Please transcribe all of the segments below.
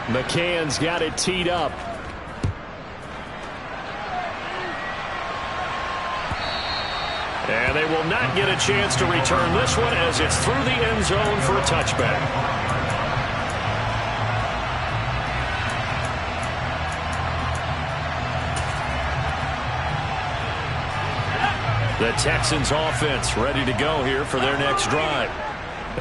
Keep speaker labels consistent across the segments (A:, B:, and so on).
A: McCann's got it teed up. And they will not get a chance to return this one as it's through the end zone for a touchback. The Texans offense ready to go here for their next drive.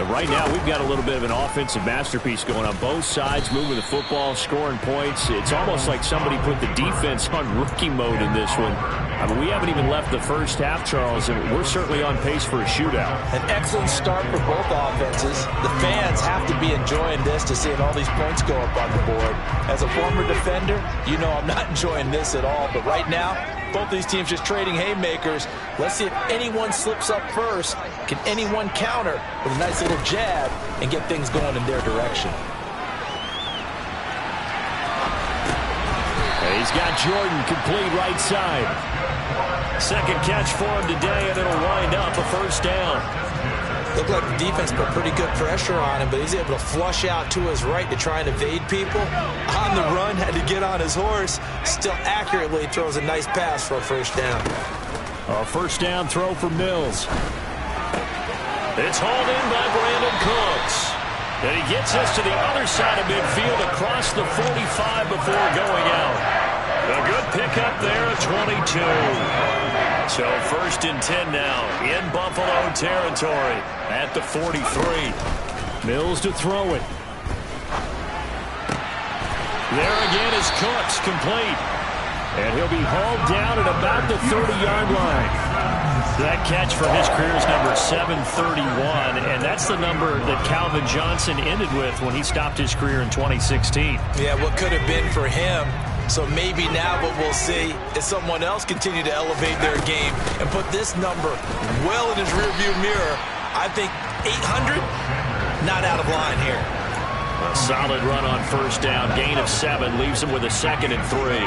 A: Right now, we've got a little bit of an offensive masterpiece going on both sides, moving the football, scoring points. It's almost like somebody put the defense on rookie mode in this one. I mean, we haven't even left the first half, Charles, and we're certainly on pace for a shootout.
B: An excellent start for both offenses. The fans have to be enjoying this to seeing all these points go up on the board. As a former defender, you know I'm not enjoying this at all. But right now, both these teams just trading haymakers. Let's see if anyone slips up first. Can anyone counter with a nice little jab and get things going in their direction?
A: He's got Jordan complete right side. Second catch for him today, and it'll wind up a first down.
B: Looked like the defense put pretty good pressure on him, but he's able to flush out to his right to try and evade people. On the run, had to get on his horse. Still accurately throws a nice pass for a first down.
A: A first down throw for Mills. It's hauled in by Brandon Cooks. And he gets us to the other side of midfield across the 45 before going out. A good pickup there at 22. So first and 10 now in Buffalo territory at the 43. Mills to throw it. There again is Cooks, complete. And he'll be hauled down at about the 30-yard line. That catch for his career is number 731, and that's the number that Calvin Johnson ended with when he stopped his career in 2016.
B: Yeah, what could have been for him. So maybe now what we'll see is someone else continue to elevate their game and put this number well in his rearview mirror. I think 800, not out of line here.
A: A solid run on first down. Gain of 7 leaves him with a 2nd and 3.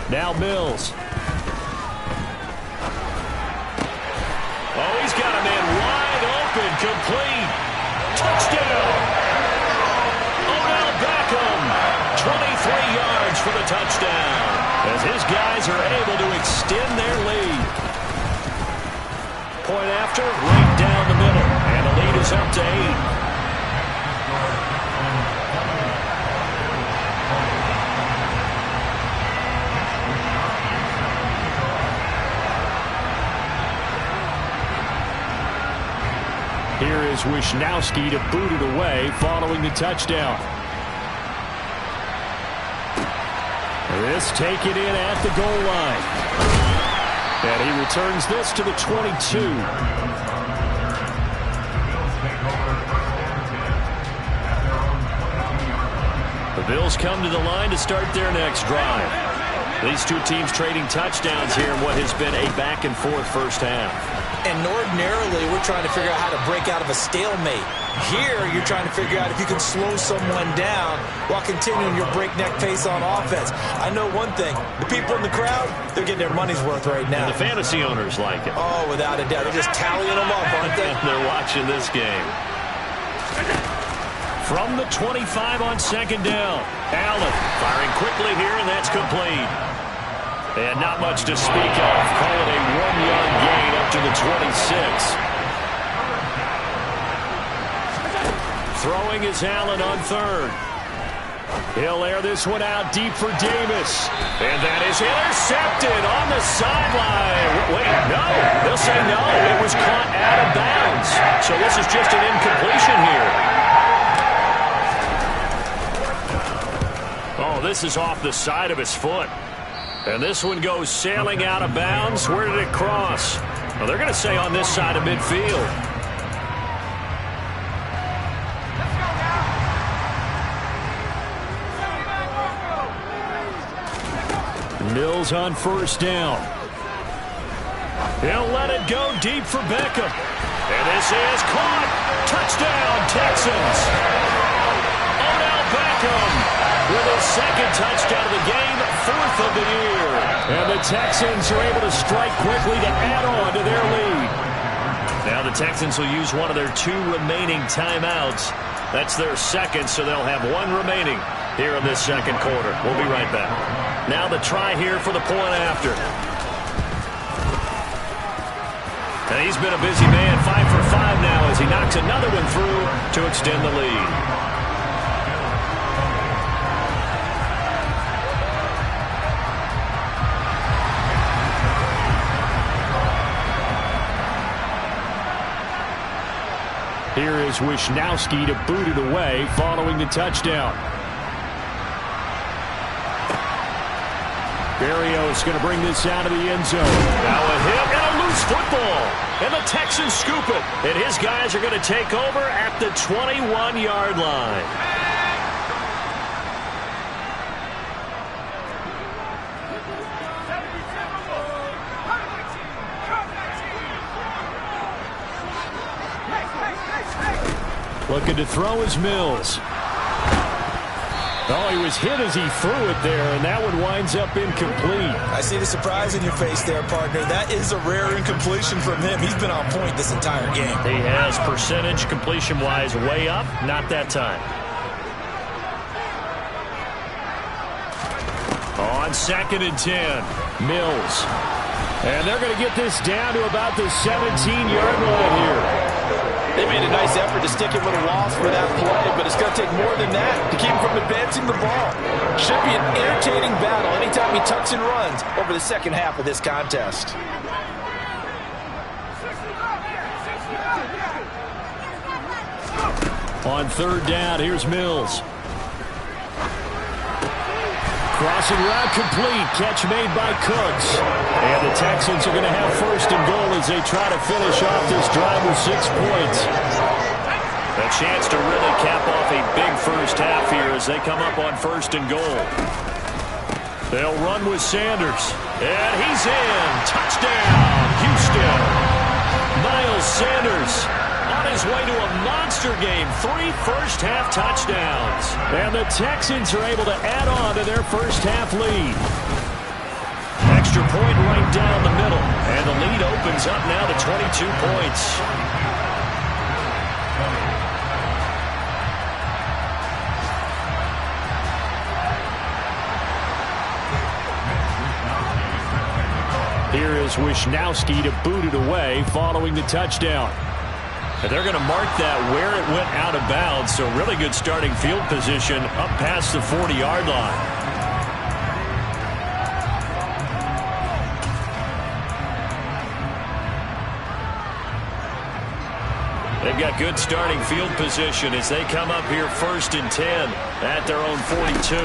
A: Now Mills. Oh, he's got a man wide open, complete. Touchdown! Odell Beckham, 23 yards for the touchdown, as his guys are able to extend their lead. Point after, right down the middle, and the lead is up to 8. Here is Wisnowski to boot it away following the touchdown. This taken in at the goal line. And he returns this to the 22. The Bills come to the line to start their next drive. These two teams trading touchdowns here in what has been a back-and-forth first half.
B: And ordinarily, we're trying to figure out how to break out of a stalemate. Here, you're trying to figure out if you can slow someone down while continuing your breakneck pace on offense. I know one thing. The people in the crowd, they're getting their money's worth right now.
A: And the fantasy owners like it.
B: Oh, without a doubt. They're just tallying them up, aren't they?
A: They're watching this game. From the 25 on second down. Allen firing quickly here, and that's complete. And not much to speak of. Call it a 1-yard gain up to the 26. Throwing is Allen on third. He'll air this one out deep for Davis. And that is intercepted on the sideline. Wait, no. They'll say no. It was caught out of bounds. So this is just an incompletion here. Oh, this is off the side of his foot. And this one goes sailing out of bounds. Where did it cross? Well, they're going to say on this side of midfield. Mills on first down. He'll let it go deep for Beckham. And this is caught. Touchdown, Texans. Odell Beckham with his second touchdown of the game, 4th of the year. And the Texans are able to strike quickly to add on to their lead. Now the Texans will use one of their 2 remaining timeouts. That's their second, so they'll have 1 remaining here in this second quarter. We'll be right back. Now the try here for the point after. And he's been a busy man, 5 for 5 now as he knocks another one through to extend the lead. Here is Wishnowski to boot it away following the touchdown. Berrios going to bring this out of the end zone. Now a hit and a loose football. And the Texans scoop it. And his guys are going to take over at the 21-yard line. Looking to throw is Mills. Oh, he was hit as he threw it there, and that one winds up incomplete.
B: I see the surprise in your face there, partner. That is a rare incompletion from him. He's been on point this entire game.
A: He has percentage completion-wise way up, not that time. On 2nd and 10, Mills. And they're going to get this down to about the 17-yard line here.
B: They made a nice effort to stick him with a loss for that play, but it's going to take more than that to keep him from advancing the ball. Should be an entertaining battle anytime he tucks and runs over the second half of this contest.
A: On 3rd down, here's Mills. Crossing route complete. Catch made by Cooks. And the Texans are going to have 1st and goal as they try to finish off this drive with 6 points. A chance to really cap off a big first half here as they come up on 1st and goal. They'll run with Sanders. And he's in. Touchdown, Houston. Miles Sanders on his way to a monster game. 3 first-half touchdowns. And the Texans are able to add on to their first-half lead. Extra point right down the middle. And the lead opens up now to 22 points. Here is Wishnowski to boot it away following the touchdown. And they're going to mark that where it went out of bounds, so really good starting field position up past the 40-yard line. They've got good starting field position as they come up here 1st and 10 at their own 42.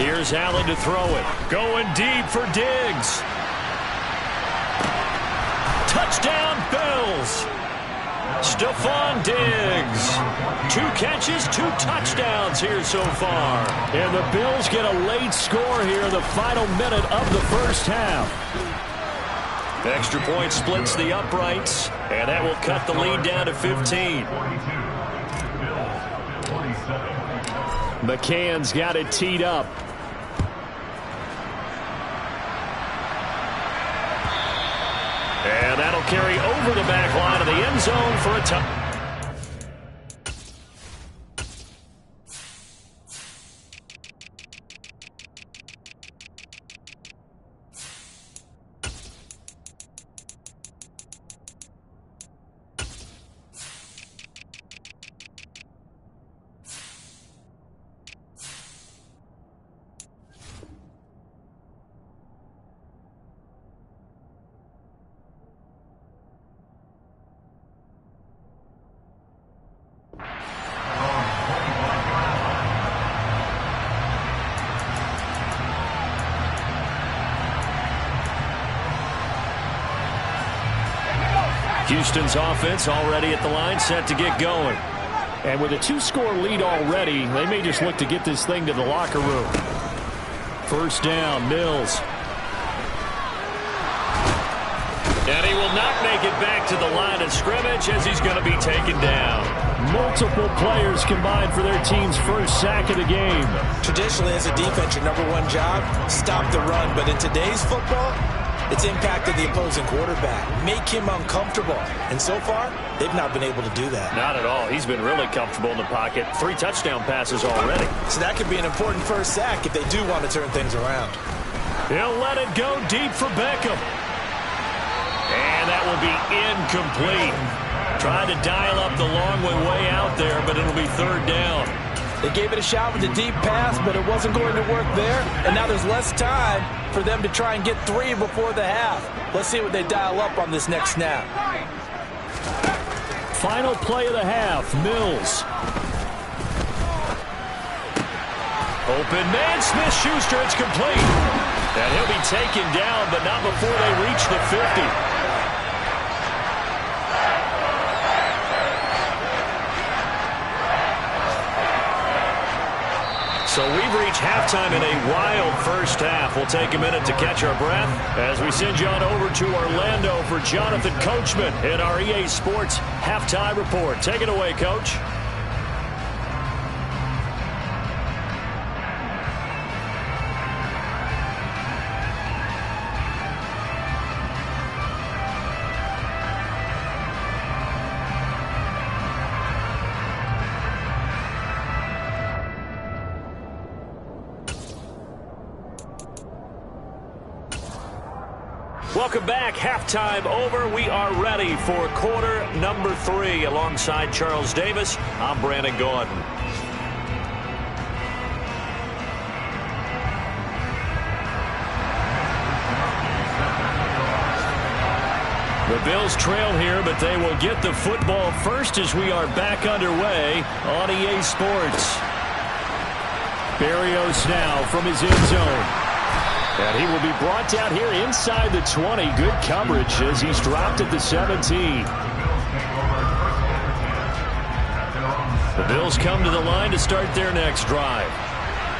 A: Here's Allen to throw it. Going deep for Diggs. Touchdown, Bills. Stephon Diggs. 2 catches, 2 touchdowns here so far. And the Bills get a late score here in the final minute of the first half. Extra point splits the uprights, and that will cut the lead down to 15. McCann's got it teed up. And that'll carry over the back line of the end zone for a touchdown. Houston's offense already at the line, set to get going. And with a 2-score lead already, they may just look to get this thing to the locker room. 1st down, Mills. And he will not make it back to the line of scrimmage as he's going to be taken down. Multiple players combined for their team's first sack of the game.
B: Traditionally, as a defense, your #1 job, stop the run. But in today's football, It's impacted the opposing quarterback, make him uncomfortable. And so far, they've not been able to do that.
A: Not at all. He's been really comfortable in the pocket. 3 touchdown passes already.
B: So that could be an important first sack if they do want to turn things around.
A: He'll let it go deep for Beckham. And that will be incomplete. Tried to dial up the long way out there, but it'll be 3rd down.
B: They gave it a shot with a deep pass, but it wasn't going to work there. And now there's less time for them to try and get 3 before the half. Let's see what they dial up on this next snap.
A: Final play of the half, Mills. Open man, Smith-Schuster, it's complete. And he'll be taken down, but not before they reach the 50. So we've reached halftime in a wild first half. We'll take a minute to catch our breath as we send you on over to Orlando for Jonathan Coachman in our EA Sports Halftime Report. Take it away, Coach. Welcome back. Halftime over. We are ready for quarter number 3. Alongside Charles Davis, I'm Brandon Gordon. The Bills trail here, but they will get the football first as we are back underway on EA Sports. Berrios now from his end zone. And he will be brought down here inside the 20. Good coverage as he's dropped at the 17. The Bills come to the line to start their next drive.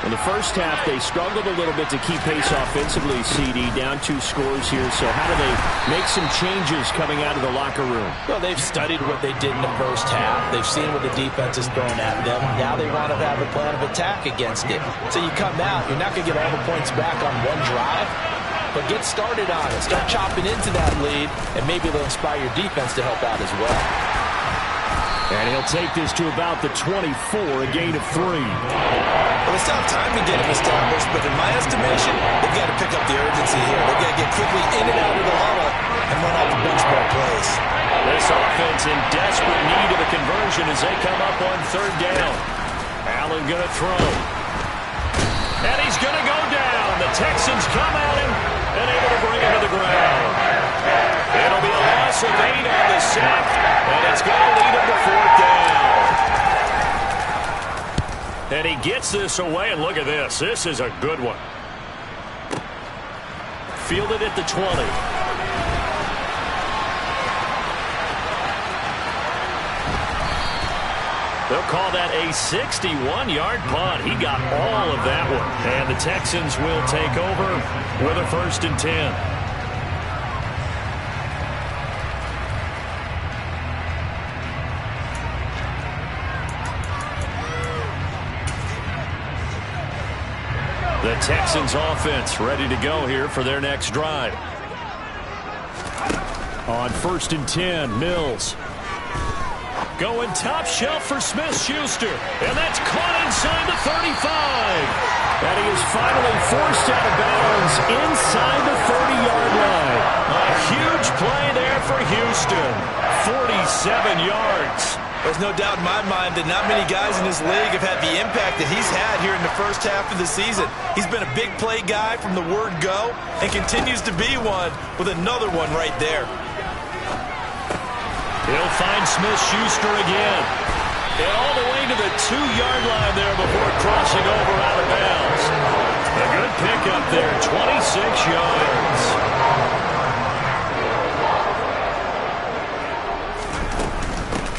A: In the first half, they struggled a little bit to keep pace offensively, CD, down 2 scores here. So how do they make some changes coming out of the locker room?
B: Well, they've studied what they did in the first half. They've seen what the defense has thrown at them. Now they want to have a plan of attack against it. So you come out, you're not going to get all the points back on one drive, but get started on it. Start chopping into that lead, and maybe they'll inspire your defense to help out as well.
A: And he'll take this to about the 24, a gain of 3.
B: Well, it's not time to get him established, but in my estimation, they've got to pick up the urgency here. They've got to get quickly in and out of the huddle and run off the bench ball plays.
A: This offense in desperate need of a conversion as they come up on 3rd down. Allen going to throw. And he's going to go down. The Texans come at him and able to bring him to the ground. It'll be a loss of 8 on the sack, and it's going to lead him to 4th down. And he gets this away, and look at this. This is a good one. Fielded at the 20. They'll call that a 61-yard punt. He got all of that one. And the Texans will take over with a 1st and 10. The Texans offense ready to go here for their next drive. On 1st and 10, Mills. Going top shelf for Smith-Schuster. And that's caught inside the 35. And he is finally forced out of bounds inside the 30-yard line. A huge play there for Houston. 47 yards.
B: There's no doubt in my mind that not many guys in this league have had the impact that he's had here in the first half of the season. He's been a big play guy from the word go and continues to be one with another one right there.
A: He'll find Smith-Schuster again. And all the way to the 2-yard line there before crossing over out of bounds. A good pickup there, 26 yards.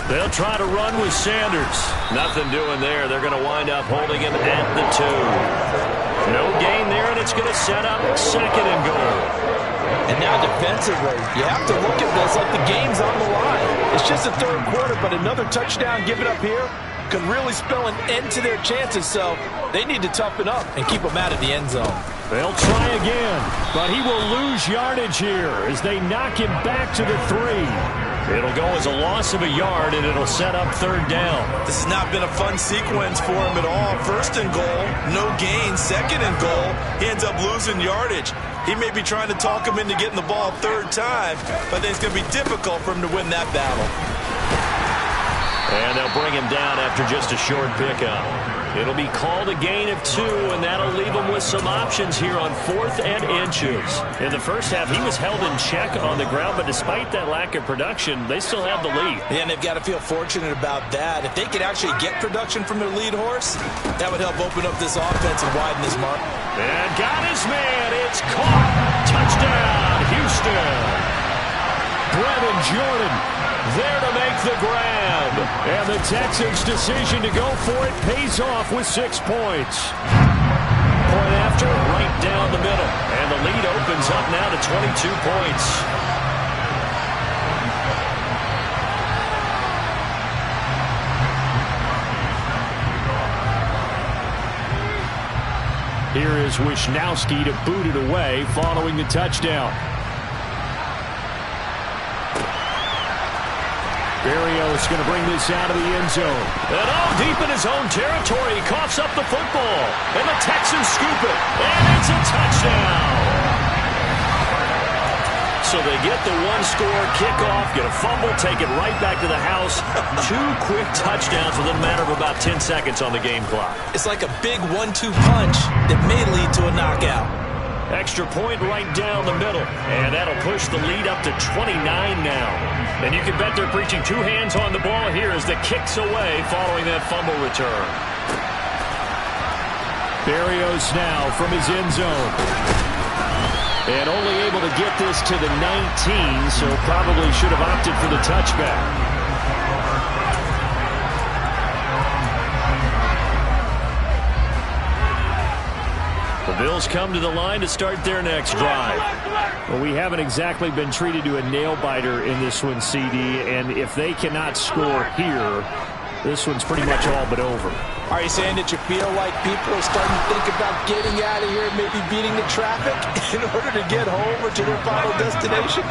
A: They'll try to run with Sanders. Nothing doing there. They're going to wind up holding him at the 2. No gain there, and it's going to set up 2nd and goal.
B: And now defensively, you have to look at this like the game's on the line. It's just the 3rd quarter, but another touchdown given up here could really spell an end to their chances. So they need to toughen up and keep them out of the end zone.
A: They'll try again, but he will lose yardage here as they knock him back to the 3. It'll go as a loss of a yard, and it'll set up 3rd down.
B: This has not been a fun sequence for him at all. 1st and goal, no gain. 2nd and goal, he ends up losing yardage. He may be trying to talk him into getting the ball 3rd time, but I think it's going to be difficult for him to win that battle.
A: And they'll bring him down after just a short pickup. It'll be called a gain of 2, and that'll leave him with some options here on 4th and inches. In the first half, he was held in check on the ground, but despite that lack of production, they still have the lead.
B: Yeah, and they've got to feel fortunate about that. If they could actually get production from their lead horse, that would help open up this offense and widen this mark.
A: And got his man. It's caught. Touchdown, Houston. Brevin Jordan there to make the grab. And the Texans' decision to go for it pays off with 6 points. Point after, right down the middle. And the lead opens up now to 22 points. Here is Wisnowski to boot it away following the touchdown. Berrios going to bring this out of the end zone. And deep in his own territory, he coughs up the football. And the Texans scoop it. And it's a touchdown. So they get the 1-score kickoff, get a fumble, take it right back to the house. 2 quick touchdowns within a matter of about 10 seconds on the game clock.
B: It's like a big 1-2 punch that may lead to a knockout.
A: Extra point right down the middle. And that'll push the lead up to 29 now. And you can bet they're preaching 2 hands on the ball here as the kick's away following that fumble return. Berrios now from his end zone. And only able to get this to the 19, so probably should have opted for the touchback. The Bills come to the line to start their next drive. Well, we haven't exactly been treated to a nail-biter in this one, CD, and if they cannot score here, this one's pretty much all but over.
B: Are you saying that you feel like people are starting to think about getting out of here, maybe beating the traffic in order to get home or to their final destination?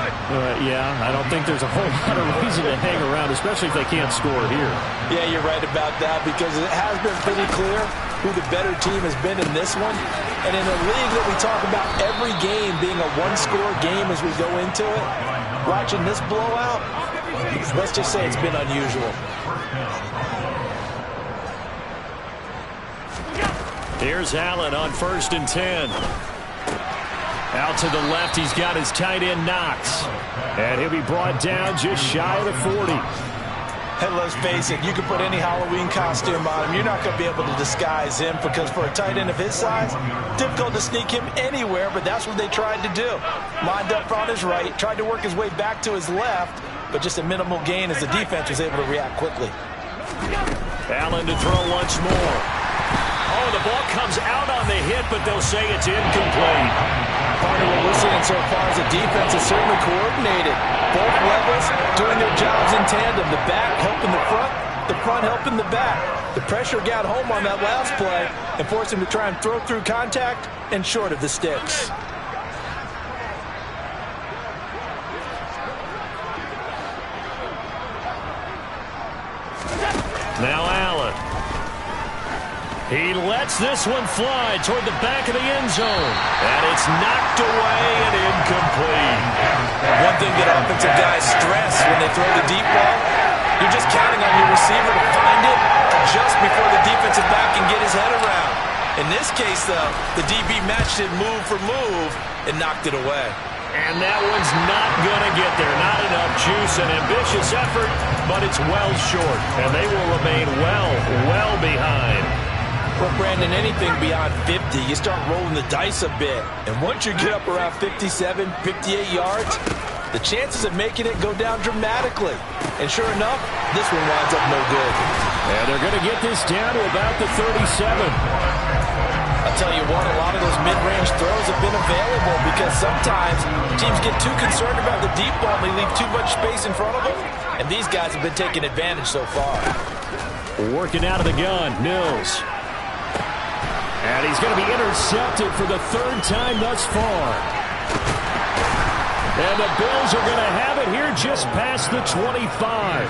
A: Yeah, I don't think there's a whole lot of reason to hang around, especially if they can't score here.
B: Yeah, you're right about that because it has been pretty clear who the better team has been in this one. And in a league that we talk about every game being a 1-score game as we go into it, watching this blowout, let's just say it's been unusual.
A: Here's Allen on 1st and 10. Out to the left, he's got his tight end Knox. And he'll be brought down just shy of the 40.
B: And let's face it, you can put any Halloween costume on him. You're not going to be able to disguise him because for a tight end of his size, difficult to sneak him anywhere, but that's what they tried to do. Lined up on his right, tried to work his way back to his left, but just a minimal gain as the defense was able to react quickly.
A: Allen to throw once more. Oh, the ball comes out on the hit, but they'll say it's incomplete.
B: Part of what we're seeing so far is the defense is certainly coordinated. Both levels doing their jobs in tandem. The back helping the front helping the back. The pressure got home on that last play and forced him to try and throw through contact and short of the sticks.
A: Now Allen. He lets this one fly toward the back of the end zone. And it's knocked away and incomplete.
B: One thing that offensive guys stress when they throw the deep ball, you're just counting on your receiver to find it just before the defensive back can get his head around. In this case, though, the DB matched it move for move and knocked it away.
A: And that one's not going to get there. Not enough juice. An ambitious effort, but it's well short. And they will remain well behind.
B: Well, Brandon, anything beyond 50, you start rolling the dice a bit. And once you get up around 57, 58 yards, the chances of making it go down dramatically. And sure enough, this one winds up no good.
A: And they're going to get this down to about the 37.
B: I'll tell you what, a lot of those mid-range throws have been available because sometimes teams get too concerned about the deep ball and they leave too much space in front of them. And these guys have been taking advantage so far.
A: Working out of the gun, Mills. And he's going to be intercepted for the third time thus far. And the Bills are going to have it here just past the 25.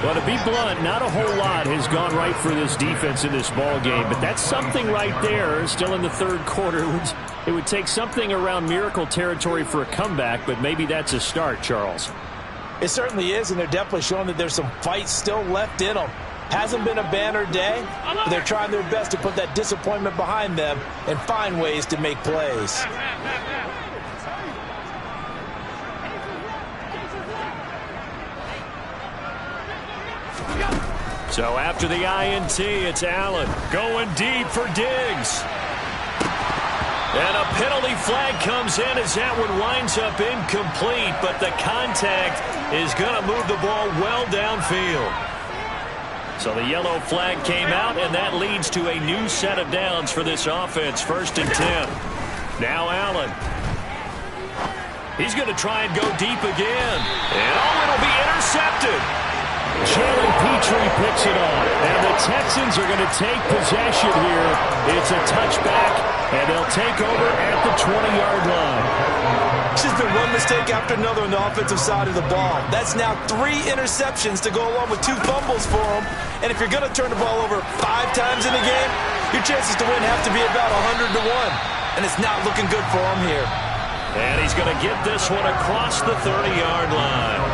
A: Well, to be blunt, not a whole lot has gone right for this defense in this ball game, but that's something right there. Still in the third quarter. It would take something around miracle territory for a comeback, but maybe that's a start, Charles.
B: It certainly is, and they're definitely showing that there's some fight still left in them. Hasn't been a banner day, but they're trying their best to put that disappointment behind them and find ways to make plays.
A: So after the INT, it's Allen going deep for Diggs. And a penalty flag comes in as that one winds up incomplete, but the contact is going to move the ball well downfield. So the yellow flag came out, and that leads to a new set of downs for this offense. 1st and 10. Now Allen. He's going to try and go deep again. And it'll be intercepted. Jalen Petrie picks it off. And the Texans are going to take possession here. It's a touchback, and they'll take over at the 20-yard line.
B: It's just been one mistake after another on the offensive side of the ball. That's now 3 interceptions to go along with 2 fumbles for them. And if you're going to turn the ball over 5 times in a game, your chances to win have to be about 100 to 1. And it's not looking good for him here.
A: And he's going to get this one across the 30-yard line.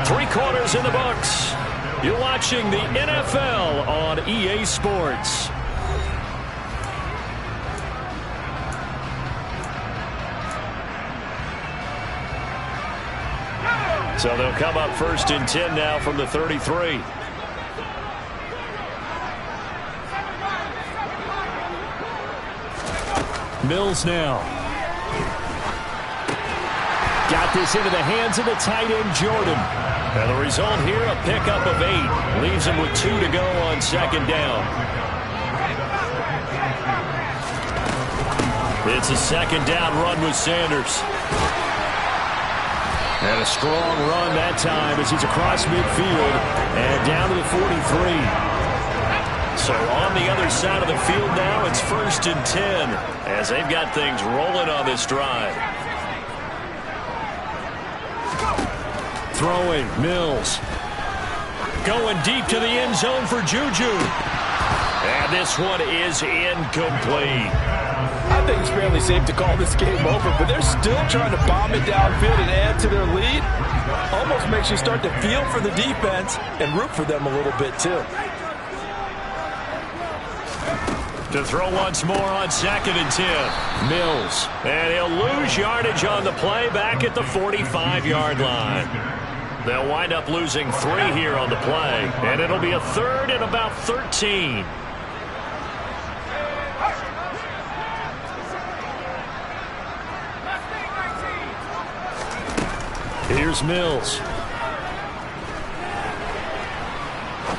A: 3 quarters in the books. You're watching the NFL on EA Sports. So they'll come up 1st and 10 now from the 33. Mills now. Got this into the hands of the tight end, Jordan. And the result here, a pickup of 8. Leaves him with 2 to go on 2nd down. It's a 2nd down run with Sanders. And a strong run that time as he's across midfield and down to the 43. So on the other side of the field now, it's 1st and 10 as they've got things rolling on this drive. Throwing, Mills. Going deep to the end zone for Juju. And this one is incomplete.
B: I think it's fairly safe to call this game over, but they're still trying to bomb it downfield and add to their lead. Almost makes you start to feel for the defense and root for them a little bit too.
A: To throw once more on 2nd and 10. Mills. And he'll lose yardage on the play back at the 45-yard line. They'll wind up losing 3 here on the play. And it'll be a 3rd and about 13. Here's Mills.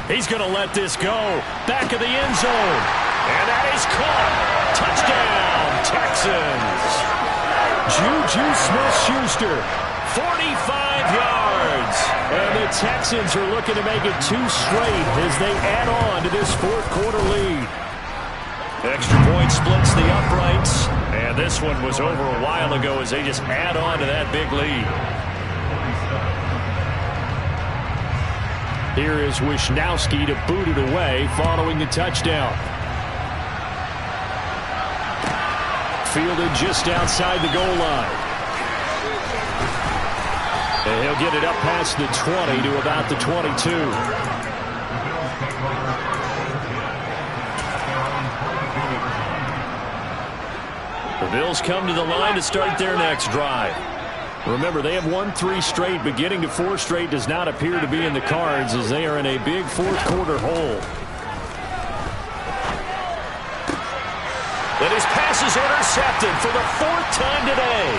A: He's going to let this go. Back of the end zone. And that is caught. Touchdown, Texans. Juju Smith-Schuster, 45 yards. And the Texans are looking to make it 2 straight as they add on to this 4th quarter lead. Extra point splits the uprights. And this one was over a while ago as they just add on to that big lead. Here is Wisnowski to boot it away following the touchdown. Fielded just outside the goal line. And he'll get it up past the 20 to about the 22. The Bills come to the line to start their next drive. Remember, they have won 3 straight, but getting to 4 straight does not appear to be in the cards as they are in a big 4th quarter hole. And his pass is intercepted for the 4th time today.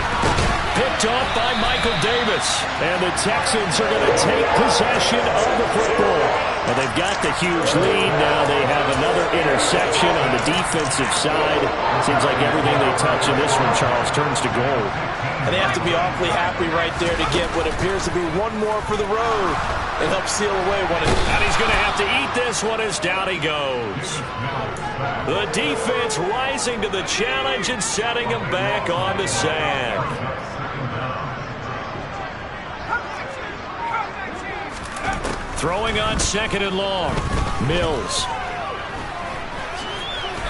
A: Picked off by Michael Davis. And the Texans are going to take possession of the football. And they've got the huge lead. Now they have another interception on the defensive side. Seems like everything they touch in this one, Charles, turns to gold.
B: And they have to be awfully happy right there to get what appears to be one more for the road and help seal away one of them.
A: And he's going to have to eat this one as down he goes. The defense rising to the challenge and setting him back on the sack. Throwing on 2nd and long. Mills.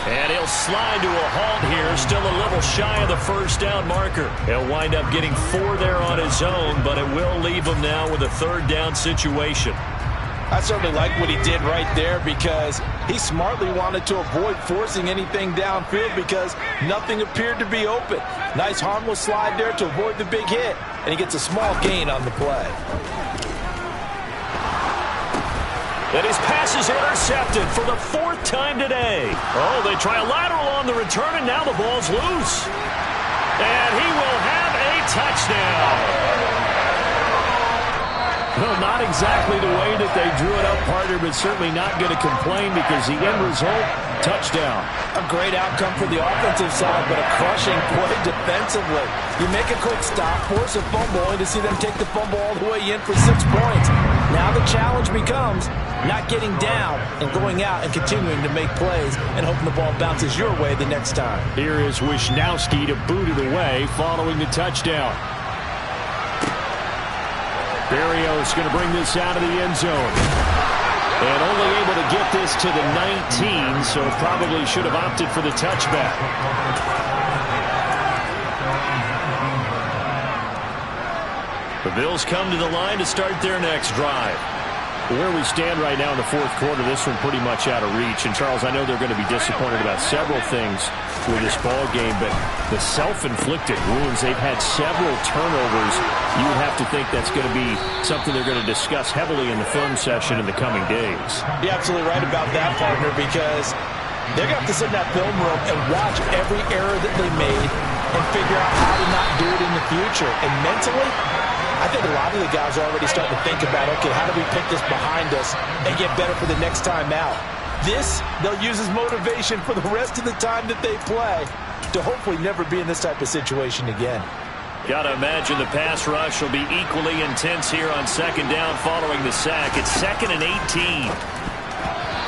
A: And he'll slide to a halt here. Still a little shy of the first down marker. He'll wind up getting 4 there on his own, but it will leave him now with a 3rd down situation.
B: I certainly like what he did right there because he smartly wanted to avoid forcing anything downfield because nothing appeared to be open. Nice harmless slide there to avoid the big hit, and he gets a small gain on the play.
A: And his pass is intercepted for the 4th time today. Oh, they try a lateral on the return, and now the ball's loose. And he will have a touchdown. Well, not exactly the way that they drew it up, partner, but certainly not going to complain because the end result, touchdown.
B: A great outcome for the offensive side, but a crushing play defensively. You make a quick stop, force a fumble, only to see them take the fumble all the way in for 6 points. Now the challenge becomes not getting down and going out and continuing to make plays and hoping the ball bounces your way the next time.
A: Here is Wisnowski to boot it away following the touchdown. Berrios going to bring this out of the end zone. And only able to get this to the 19, so probably should have opted for the touchback. The Bills come to the line to start their next drive. Where we stand right now in the 4th quarter, this one pretty much out of reach. And, Charles, I know they're going to be disappointed about several things with this ball game, but the self-inflicted wounds, they've had several turnovers. You would have to think that's going to be something they're going to discuss heavily in the film session in the coming days.
B: You're absolutely right about that, partner, because they're going to have to sit in that film room and watch every error that they made and figure out how to not do it in the future. And mentally, I think a lot of the guys are already starting to think about, okay, how do we pick this behind us and get better for the next time out? This, they'll use as motivation for the rest of the time that they play to hopefully never be in this type of situation again.
A: Got to imagine the pass rush will be equally intense here on 2nd down following the sack. It's 2nd and 18.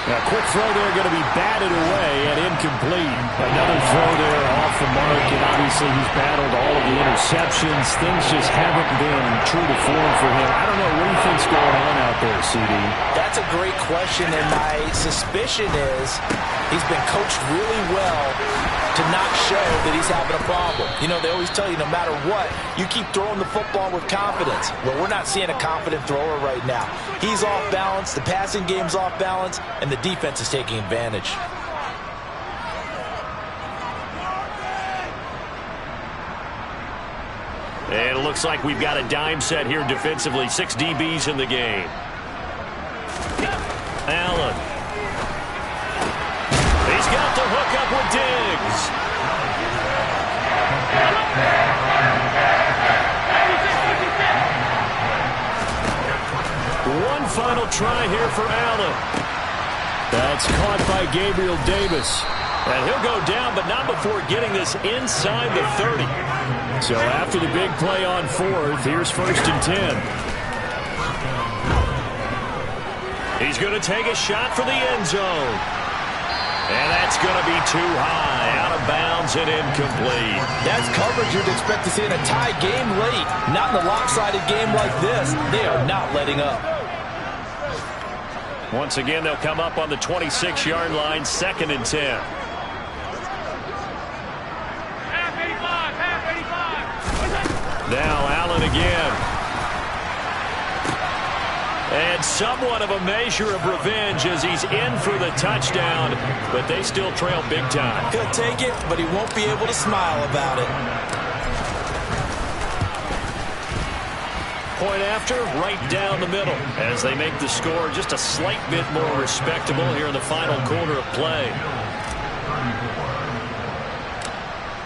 A: A quick throw there going to be batted away and incomplete. Another throw there off the mark, and obviously he's battled all of the interceptions. Things just haven't been true to form for him. I don't know. What do you think's going on out there, CD?
B: That's a great question, and my suspicion is he's been coached really well to not show that he's having a problem. You know, they always tell you no matter what, you keep throwing the football with confidence. Well, we're not seeing a confident thrower right now. He's off balance, the passing game's off balance, and the defense is taking advantage.
A: And it looks like we've got a dime set here defensively. 6 DBs in the game. Allen. He's got the hook up with Diggs. One final try here for Allen. That's caught by Gabriel Davis. And he'll go down, but not before getting this inside the 30. So after the big play on 4th, here's 1st and 10. He's going to take a shot for the end zone. And that's going to be too high, out of bounds and incomplete.
B: That's coverage you'd expect to see in a tie game late. Not in a lopsided game like this. They are not letting up.
A: Once again, they'll come up on the 26-yard line, 2nd and 10. Now Allen again. And somewhat of a measure of revenge as he's in for the touchdown, but they still trail big time.
B: He'll take it, but he won't be able to smile about it.
A: Point after, right down the middle, as they make the score just a slight bit more respectable here in the final quarter of play.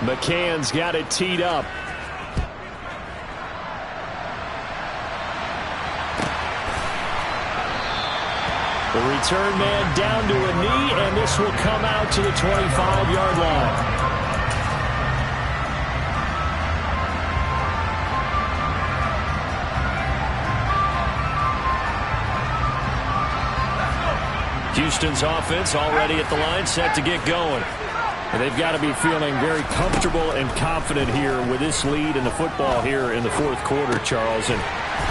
A: McCann's got it teed up. The return man down to a knee, and this will come out to the 25-yard line. Houston's offense already at the line, set to get going. And they've got to be feeling very comfortable and confident here with this lead in the football here in the fourth quarter, Charles. And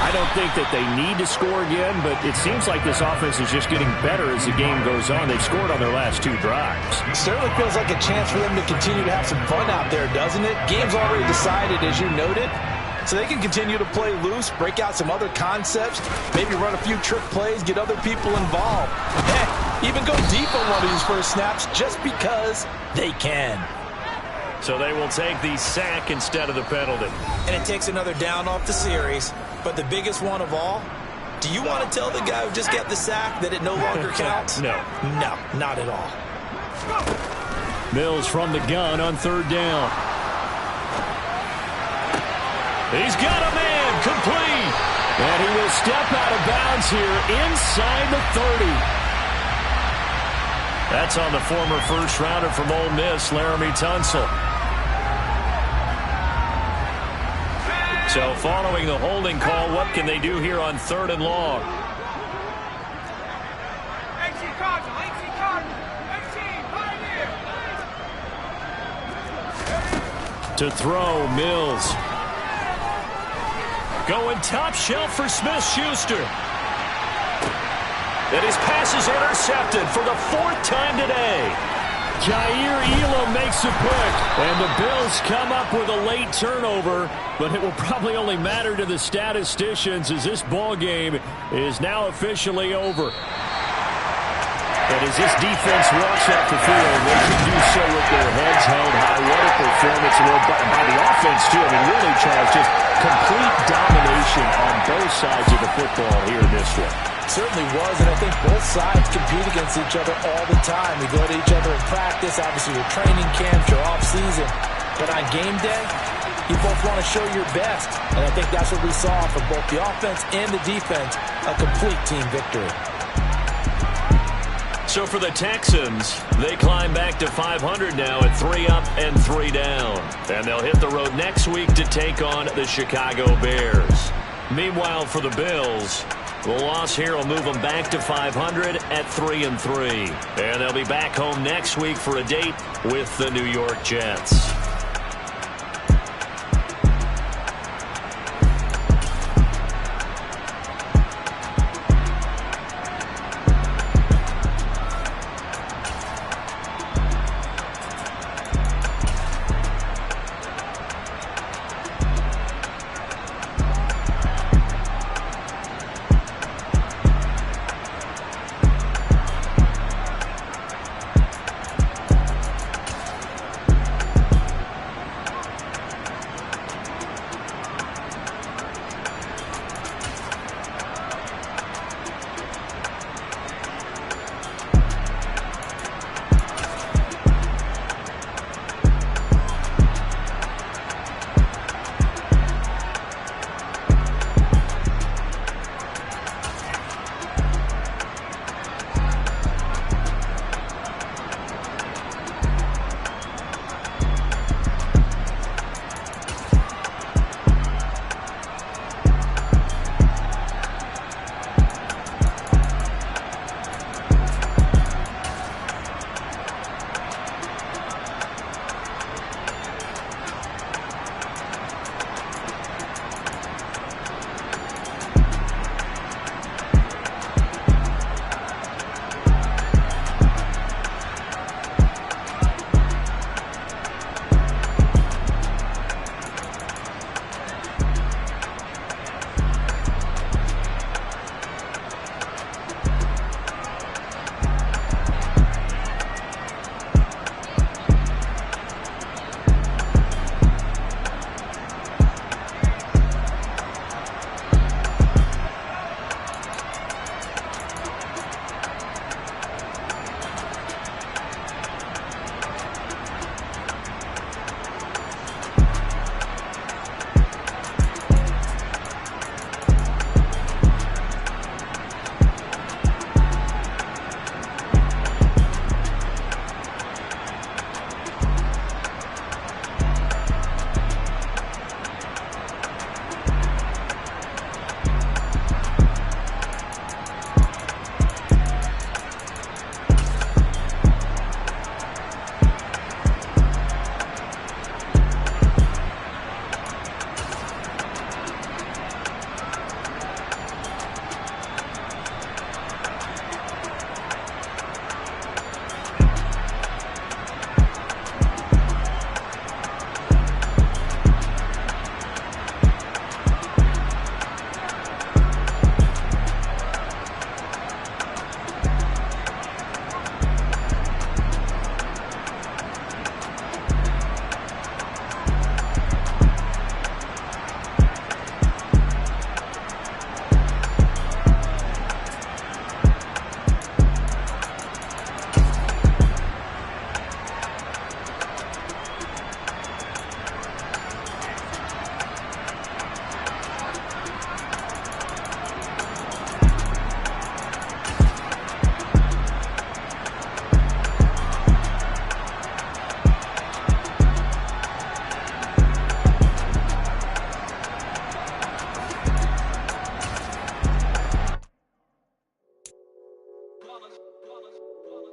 A: I don't think that they need to score again, but it seems like this offense is just getting better as the game goes on. They've scored on their last 2 drives.
B: It certainly feels like a chance for them to continue to have some fun out there, doesn't it? Game's already decided, as you noted. So they can continue to play loose, break out some other concepts, maybe run a few trick plays, get other people involved. Heck, even go deep on one of these first snaps just because they can.
A: So they will take the sack instead of the penalty.
B: And it takes another down off the series. But the biggest one of all, do you want to tell the guy who just got the sack that it no longer counts?
A: No.
B: No, not at all.
A: Mills from the gun on 3rd down. He's got a man complete. And he will step out of bounds here inside the 30. That's on the former first-rounder from Ole Miss, Laramie Tunsil. So following the holding call, what can they do here on 3rd and long? To throw, Mills. Going top shelf for Smith-Schuster. And his pass is intercepted for the 4th time today. Jair Elam makes a pick, and the Bills come up with a late turnover, but it will probably only matter to the statisticians as this ball game is now officially over. And as this defense walks off the field, they can do so with their heads held high. What a performance by the offense, too. I mean, really, Charles, just complete domination on both sides of the football here in this one.
B: Certainly was, and I think both sides compete against each other all the time. We go to each other in practice, obviously your training camps, your off-season. But on game day, you both want to show your best. And I think that's what we saw from both the offense and the defense, a complete team victory.
A: So for the Texans, they climb back to 500 now at 3 up and 3 down. And they'll hit the road next week to take on the Chicago Bears. Meanwhile, for the Bills, the loss here will move them back to 500 at 3 and 3. And they'll be back home next week for a date with the New York Jets.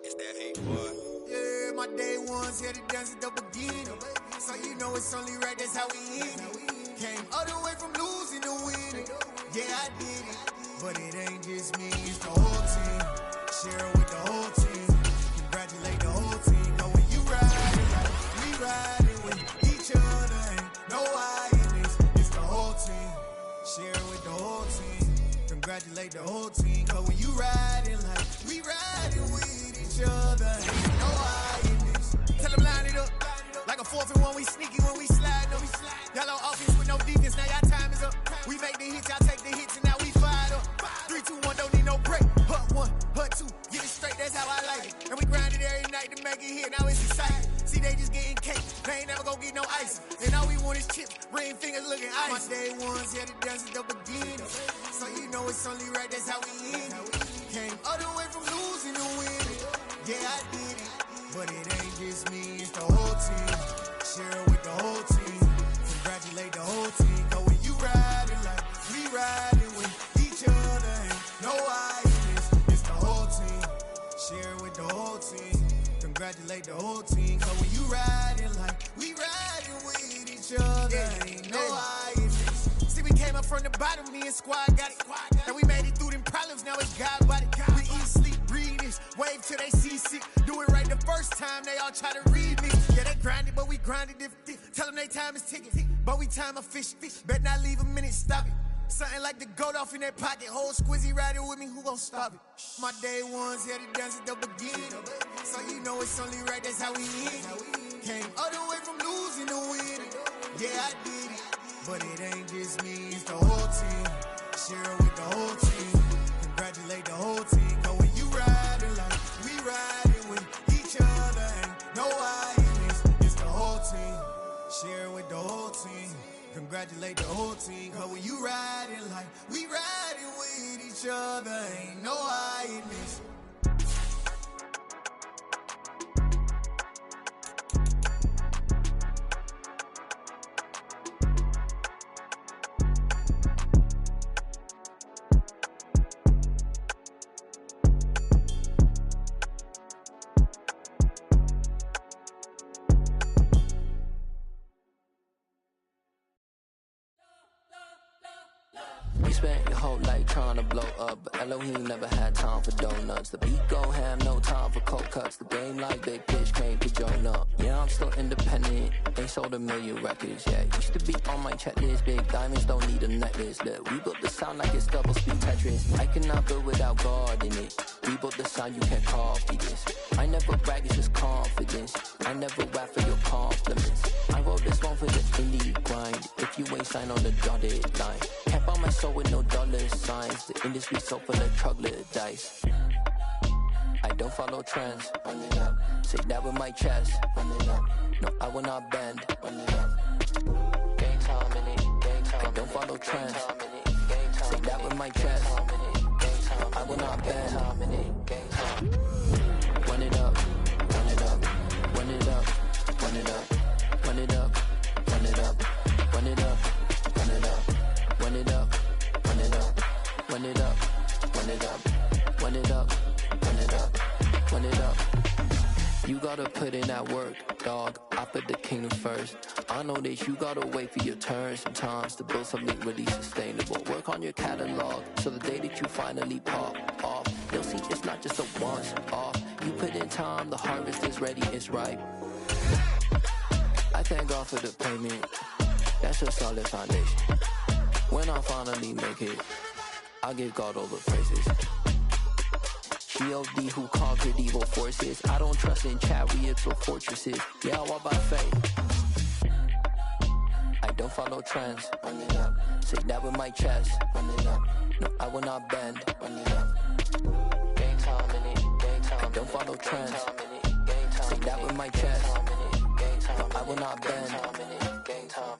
C: It's that hate, boy.
D: Yeah, my day ones here to dance at the beginning. So you know it's only right, that's how we end it. Came all the way from losing to winning. Yeah, I did it. But it ain't just me, it's the whole team. Share it with the whole team. Congratulate the whole team. Know when you riding like we riding with each other. Ain't no I in this, it's the whole team. Share it with the whole team. Congratulate the whole team. Cause when you riding like we riding with each other. Ain't no I in this. Tell them line it up. Like a 4th and 1, we sneaky when we slide them. Y'all on offense with no defense, now y'all time is up. We make the hits, y'all take the hits, and now we fired up. 3, 2, 1, don't need no break. Hut 1, hut 2, get it straight, that's how I like it. And we grind it every night to make it hit, now it's exciting. See, they just getting cake, they ain't never gonna get no ice. And all we want is chips, ring fingers looking ice. My day ones here to dance at the beginning. So you know it's only right, that's how we end it. Came all the way from losing to winning. Yeah, I did it. But it ain't just me, it's the whole team. Share it with the whole team. Congratulate the whole team. Cause when you riding like we riding with each other. Ain't no I in this, it's the whole team. Share it with the whole team. Congratulate the whole team. Cause when you riding like we riding with each other. Ain't no I in this. See, we came up from the bottom, me and squad got it. And we made it through them problems, now it's God body. We eat, sleep, breathe this, wave till they see sick. Do it right the first time, they all try to read me. Yeah, they grinded, but we grinded different. Tell them they time is ticking, but we time a fish. Bet not leave a minute, stop it. Something like the goat off in that pocket. Whole squizzy riding with me, who gon' stop it? My day ones here to dance at the beginning. So you know it's only right, that's how we end it. Came all the way from losing to winning. Yeah, I did it. But it ain't just me, it's the whole team. Share it with the whole team. Congratulate the whole team. Cause when you riding like we riding with each other. Ain't no I in this, it's the whole team. Share it with the whole team. Congratulate the whole team. Cause when you riding like we riding with each other. Ain't no I in this.
E: You spent your whole life trying to blow up, but Elohim never had time for donuts. The beat go ham, no time for cold cuts. The game like Big Pitch came to join up. Yeah, I'm still independent, ain't sold a million records yet. Used to be on my checklist, big diamonds don't need a necklace. Look, we built the sound like it's double speed Tetris. I cannot build without God in it. We built the sound, you can't copy this. I never brag, it's just confidence. I never rap for your compliments. I wrote this one for the indie grind. If you ain't signed on the dotted line, can't buy my soul with no dollar signs. The industry so full of troglodytes. I don't follow trends. Run it up. Say that with my chest. Run it up. No, I will not bend. Run it up. Gang time in it. Gang time. I don't follow trends. Say that with my chest. I will not bend. Gang time. Run it up. Run it up. Run it up. Run it up. Run it up. Run it up. Run it up. Run it up. Run it up. Run it up. Run it up. Run it up. Run it up. Run it up. Run it up. You gotta put in that work, dog. I put the kingdom first. I know that you gotta wait for your turn sometimes to build something really sustainable. Work on your catalog so the day that you finally pop off, you'll see it's not just a once off. You put in time, the harvest is ready, it's ripe. I thank God for the payment. That's a solid foundation. When I finally make it, I'll give God all the praises. G.O.D. who conquered evil forces. I don't trust in chariots or fortresses. Yeah, I walk by faith. I don't follow trends. Run it up. Say that with my chest. Run it up. No, I will not bend. Run it up. Gang time in it. Gang time. I don't follow trends. Say that with my chest. No, I will not bend. Gang time.